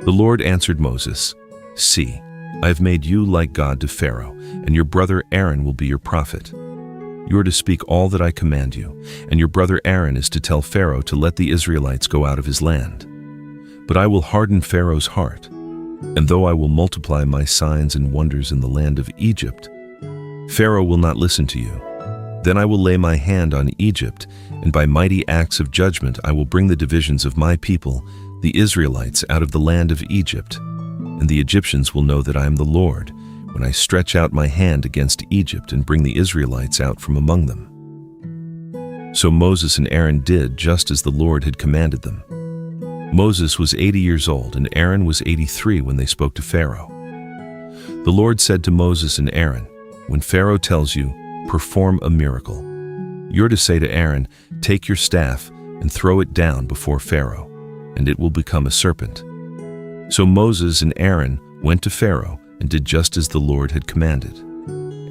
The Lord answered Moses, "See, I have made you like God to Pharaoh, and your brother Aaron will be your prophet. You are to speak all that I command you, and your brother Aaron is to tell Pharaoh to let the Israelites go out of his land. But I will harden Pharaoh's heart, and though I will multiply my signs and wonders in the land of Egypt, Pharaoh will not listen to you. Then I will lay my hand on Egypt, and by mighty acts of judgment I will bring the divisions of my people, the Israelites, out of the land of Egypt. And the Egyptians will know that I am the Lord, when I stretch out my hand against Egypt and bring the Israelites out from among them." So Moses and Aaron did just as the Lord had commanded them. Moses was 80 years old, and Aaron was 83 when they spoke to Pharaoh. The Lord said to Moses and Aaron, "When Pharaoh tells you, 'Perform a miracle,' you're to say to Aaron, 'Take your staff and throw it down before Pharaoh, and it will become a serpent.'" So Moses and Aaron went to Pharaoh and did just as the Lord had commanded.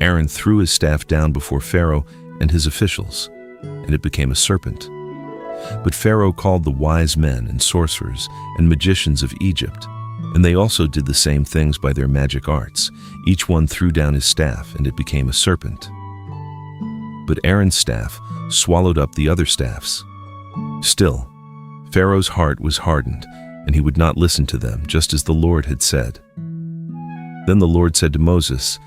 Aaron threw his staff down before Pharaoh and his officials, and it became a serpent. But Pharaoh called the wise men and sorcerers and magicians of Egypt, and they also did the same things by their magic arts. Each one threw down his staff, and it became a serpent. But Aaron's staff swallowed up the other staffs. Still, Pharaoh's heart was hardened, and he would not listen to them, just as the Lord had said. Then the Lord said to Moses,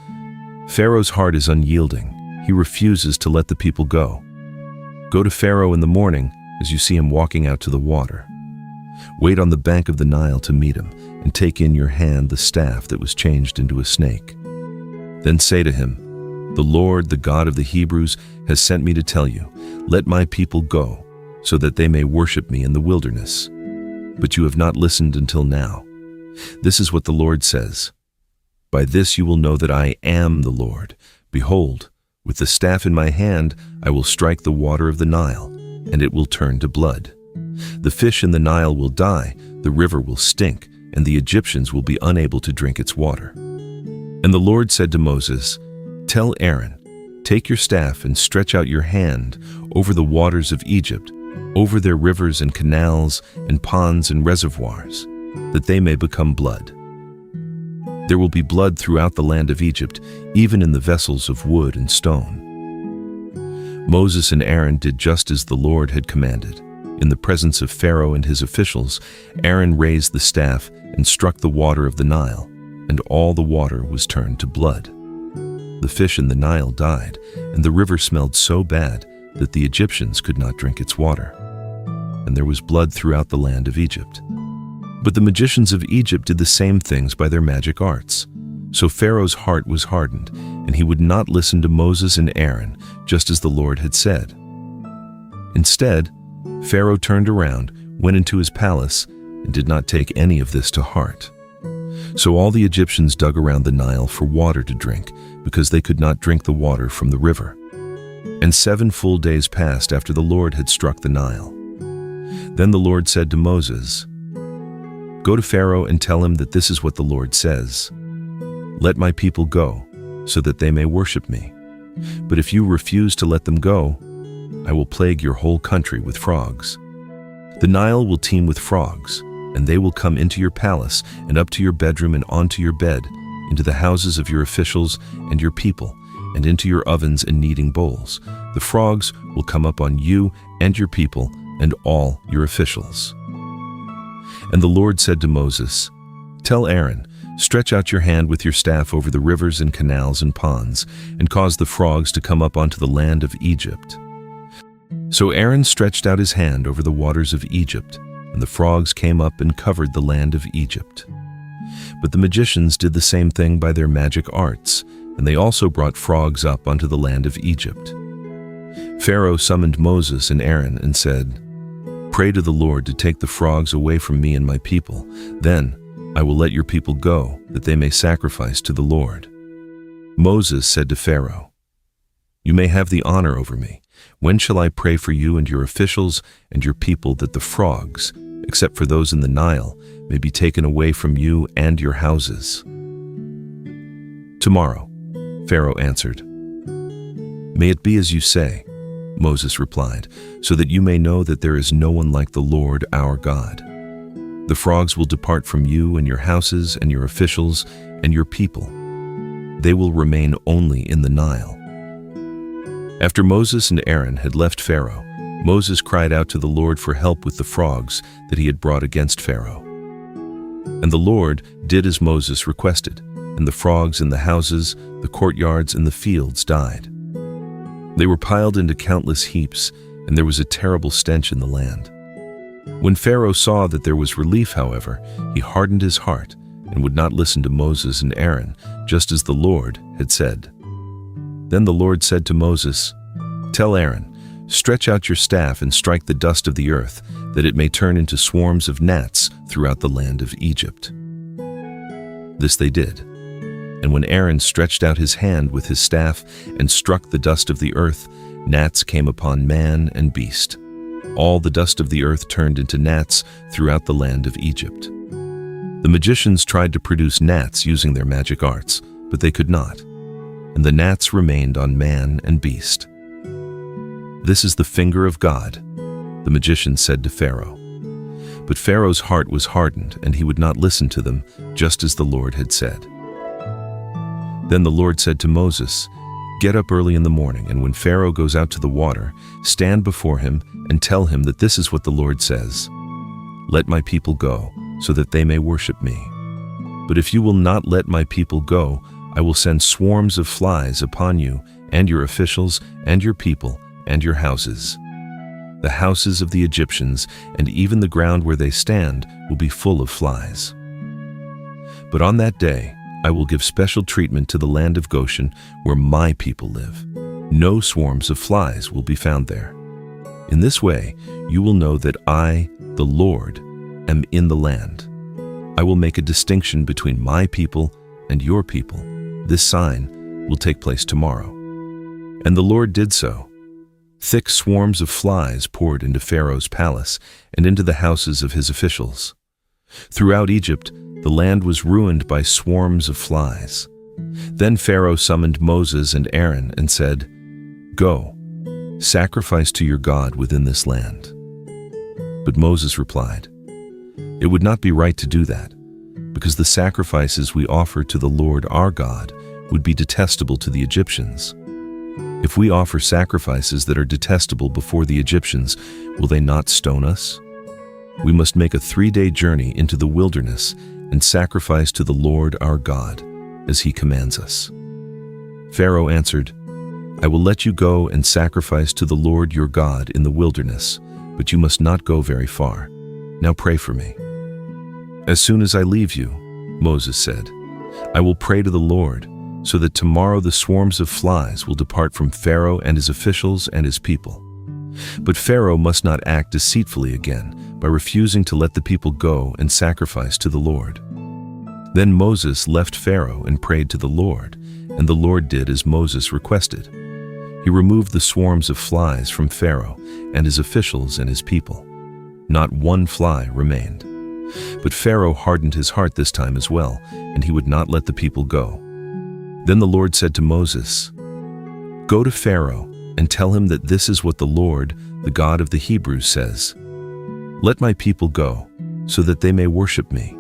"Pharaoh's heart is unyielding. He refuses to let the people go. Go to Pharaoh in the morning as you see him walking out to the water. Wait on the bank of the Nile to meet him, and take in your hand the staff that was changed into a snake. Then say to him, 'The Lord, the God of the Hebrews, has sent me to tell you, let my people go, so that they may worship me in the wilderness. But you have not listened until now. This is what the Lord says. By this you will know that I am the Lord. Behold, with the staff in my hand, I will strike the water of the Nile, and it will turn to blood. The fish in the Nile will die, the river will stink, and the Egyptians will be unable to drink its water." And the Lord said to Moses, "Tell Aaron, take your staff and stretch out your hand over the waters of Egypt, over their rivers and canals and ponds and reservoirs, that they may become blood. There will be blood throughout the land of Egypt, even in the vessels of wood and stone." Moses and Aaron did just as the Lord had commanded. In the presence of Pharaoh and his officials, Aaron raised the staff and struck the water of the Nile, and all the water was turned to blood. The fish in the Nile died, and the river smelled so bad that the Egyptians could not drink its water. And there was blood throughout the land of Egypt. But the magicians of Egypt did the same things by their magic arts. So Pharaoh's heart was hardened, and he would not listen to Moses and Aaron, just as the Lord had said. Instead, Pharaoh turned around, went into his palace, and did not take any of this to heart. So all the Egyptians dug around the Nile for water to drink, because they could not drink the water from the river. And 7 full days passed after the Lord had struck the Nile. Then the Lord said to Moses, "Go to Pharaoh and tell him that this is what the Lord says. Let my people go, so that they may worship me. But if you refuse to let them go, I will plague your whole country with frogs. The Nile will teem with frogs, and they will come into your palace and up to your bedroom and onto your bed, into the houses of your officials and your people, and into your ovens and kneading bowls. The frogs will come up on you and your people and all your officials." And the Lord said to Moses, "Tell Aaron, stretch out your hand with your staff over the rivers and canals and ponds, and cause the frogs to come up onto the land of Egypt." So Aaron stretched out his hand over the waters of Egypt, and the frogs came up and covered the land of Egypt. But the magicians did the same thing by their magic arts, and they also brought frogs up onto the land of Egypt. Pharaoh summoned Moses and Aaron and said, "Pray to the Lord to take the frogs away from me and my people. Then I will let your people go, that they may sacrifice to the Lord." Moses said to Pharaoh, "You may have the honor over me. When shall I pray for you and your officials and your people that the frogs, except for those in the Nile, may be taken away from you and your houses?" "Tomorrow," Pharaoh answered. "May it be as you say," Moses replied, "so that you may know that there is no one like the Lord our God. The frogs will depart from you and your houses and your officials and your people. They will remain only in the Nile." After Moses and Aaron had left Pharaoh, Moses cried out to the Lord for help with the frogs that he had brought against Pharaoh. And the Lord did as Moses requested, and the frogs in the houses, the courtyards, and the fields died. They were piled into countless heaps, and there was a terrible stench in the land. When Pharaoh saw that there was relief, however, he hardened his heart and would not listen to Moses and Aaron, just as the Lord had said. Then the Lord said to Moses, "Tell Aaron, stretch out your staff and strike the dust of the earth, that it may turn into swarms of gnats throughout the land of Egypt." This they did. And when Aaron stretched out his hand with his staff and struck the dust of the earth, gnats came upon man and beast. All the dust of the earth turned into gnats throughout the land of Egypt. The magicians tried to produce gnats using their magic arts, but they could not, and the gnats remained on man and beast. "This is the finger of God," the magicians said to Pharaoh. But Pharaoh's heart was hardened, and he would not listen to them, just as the Lord had said. Then the Lord said to Moses, "Get up early in the morning, and when Pharaoh goes out to the water, stand before him and tell him that this is what the Lord says. 'Let my people go, so that they may worship me. But if you will not let my people go, I will send swarms of flies upon you and your officials and your people and your houses. The houses of the Egyptians and even the ground where they stand will be full of flies. But on that day, I will give special treatment to the land of Goshen, where my people live. No swarms of flies will be found there. In this way, you will know that I, the Lord, am in the land. I will make a distinction between my people and your people. This sign will take place tomorrow." And the Lord did so. Thick swarms of flies poured into Pharaoh's palace and into the houses of his officials. Throughout Egypt, the land was ruined by swarms of flies. Then Pharaoh summoned Moses and Aaron and said, "Go, sacrifice to your God within this land." But Moses replied, "It would not be right to do that, because the sacrifices we offer to the Lord our God would be detestable to the Egyptians. If we offer sacrifices that are detestable before the Egyptians, will they not stone us? We must make a 3-day journey into the wilderness and sacrifice to the Lord our God, as he commands us." Pharaoh answered, "I will let you go and sacrifice to the Lord your God in the wilderness, but you must not go very far. Now pray for me." "As soon as I leave you," Moses said, "I will pray to the Lord, so that tomorrow the swarms of flies will depart from Pharaoh and his officials and his people. But Pharaoh must not act deceitfully again by refusing to let the people go and sacrifice to the Lord." Then Moses left Pharaoh and prayed to the Lord, and the Lord did as Moses requested. He removed the swarms of flies from Pharaoh and his officials and his people. Not one fly remained. But Pharaoh hardened his heart this time as well, and he would not let the people go. Then the Lord said to Moses, "Go to Pharaoh and tell him that this is what the Lord, the God of the Hebrews, says. 'Let my people go, so that they may worship me.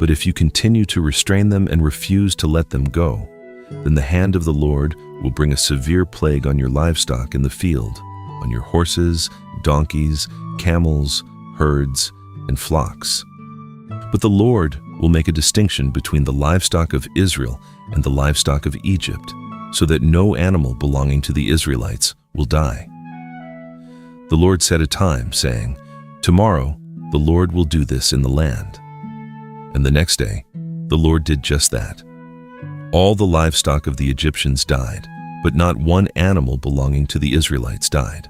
But if you continue to restrain them and refuse to let them go, then the hand of the Lord will bring a severe plague on your livestock in the field, on your horses, donkeys, camels, herds, and flocks. But the Lord will make a distinction between the livestock of Israel and the livestock of Egypt, so that no animal belonging to the Israelites will die.' The Lord set a time, saying, 'Tomorrow the Lord will do this in the land.' And the next day, the Lord did just that. All the livestock of the Egyptians died, but not one animal belonging to the Israelites died.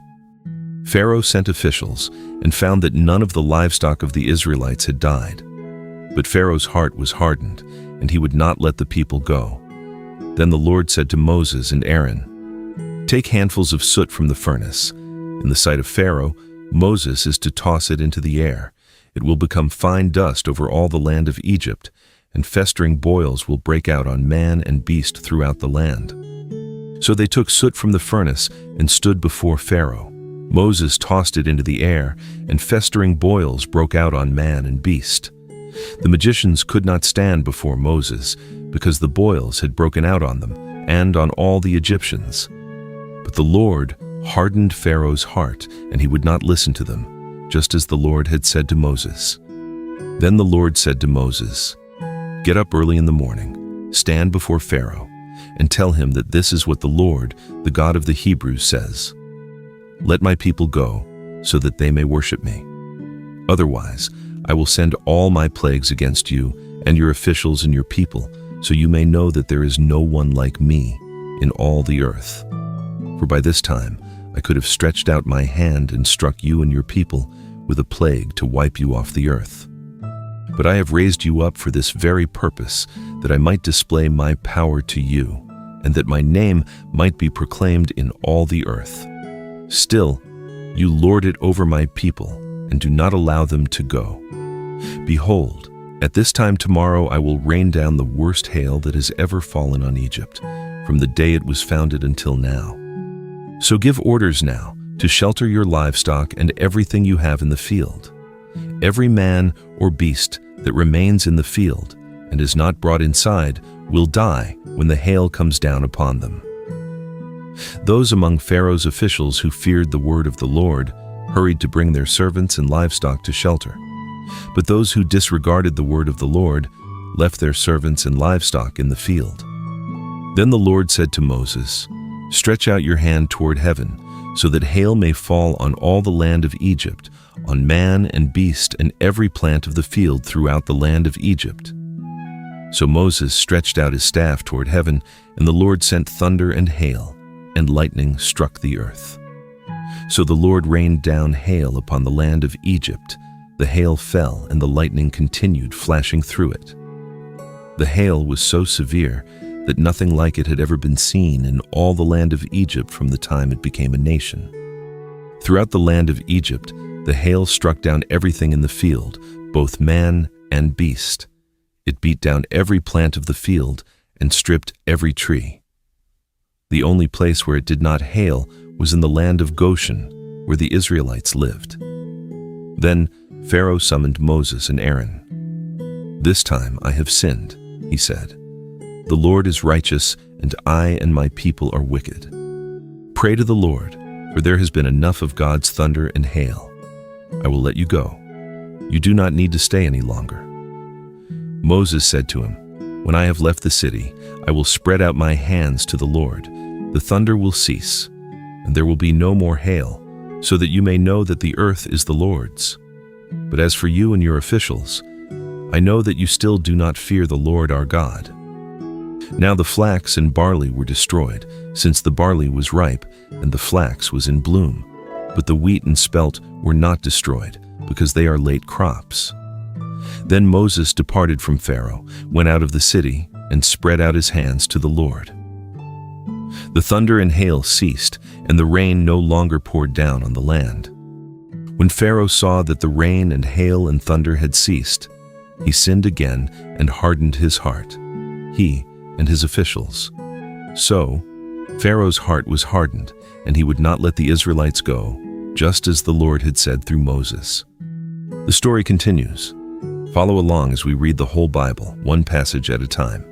Pharaoh sent officials and found that none of the livestock of the Israelites had died. But Pharaoh's heart was hardened, and he would not let the people go. Then the Lord said to Moses and Aaron, "Take handfuls of soot from the furnace. In the sight of Pharaoh, Moses is to toss it into the air. It will become fine dust over all the land of Egypt, and festering boils will break out on man and beast throughout the land." So they took soot from the furnace and stood before Pharaoh. Moses tossed it into the air, and festering boils broke out on man and beast. The magicians could not stand before Moses, because the boils had broken out on them and on all the Egyptians. But the Lord hardened Pharaoh's heart, and he would not listen to them, just as the Lord had said to Moses. Then the Lord said to Moses, "Get up early in the morning, stand before Pharaoh, and tell him that this is what the Lord, the God of the Hebrews, says. Let my people go, so that they may worship me. Otherwise, I will send all my plagues against you and your officials and your people, so you may know that there is no one like me in all the earth. For by this time I could have stretched out my hand and struck you and your people with a plague to wipe you off the earth. But I have raised you up for this very purpose, that I might display my power to you, and that my name might be proclaimed in all the earth. Still, you lord it over my people, and do not allow them to go. Behold, at this time tomorrow I will rain down the worst hail that has ever fallen on Egypt, from the day it was founded until now. So give orders now to shelter your livestock and everything you have in the field. Every man or beast that remains in the field and is not brought inside will die when the hail comes down upon them." Those among Pharaoh's officials who feared the word of the Lord hurried to bring their servants and livestock to shelter. But those who disregarded the word of the Lord left their servants and livestock in the field. Then the Lord said to Moses, "Stretch out your hand toward heaven, so that hail may fall on all the land of Egypt, on man and beast and every plant of the field throughout the land of Egypt." So Moses stretched out his staff toward heaven, and the Lord sent thunder and hail, and lightning struck the earth. So the Lord rained down hail upon the land of Egypt. The hail fell, and the lightning continued flashing through it. The hail was so severe that nothing like it had ever been seen in all the land of Egypt from the time it became a nation. Throughout the land of Egypt, the hail struck down everything in the field, both man and beast. It beat down every plant of the field and stripped every tree. The only place where it did not hail was in the land of Goshen, where the Israelites lived. Then Pharaoh summoned Moses and Aaron. "This time I have sinned," he said. "The Lord is righteous, and I and my people are wicked. Pray to the Lord, for there has been enough of God's thunder and hail. I will let you go. You do not need to stay any longer." Moses said to him, "When I have left the city, I will spread out my hands to the Lord. The thunder will cease, and there will be no more hail, so that you may know that the earth is the Lord's. But as for you and your officials, I know that you still do not fear the Lord our God." Now the flax and barley were destroyed, since the barley was ripe and the flax was in bloom. But the wheat and spelt were not destroyed, because they are late crops. Then Moses departed from Pharaoh, went out of the city, and spread out his hands to the Lord. The thunder and hail ceased, and the rain no longer poured down on the land. When Pharaoh saw that the rain and hail and thunder had ceased, he sinned again and hardened his heart, he and his officials. So Pharaoh's heart was hardened, and he would not let the Israelites go, just as the Lord had said through Moses. The story continues. Follow along as we read the whole Bible, one passage at a time.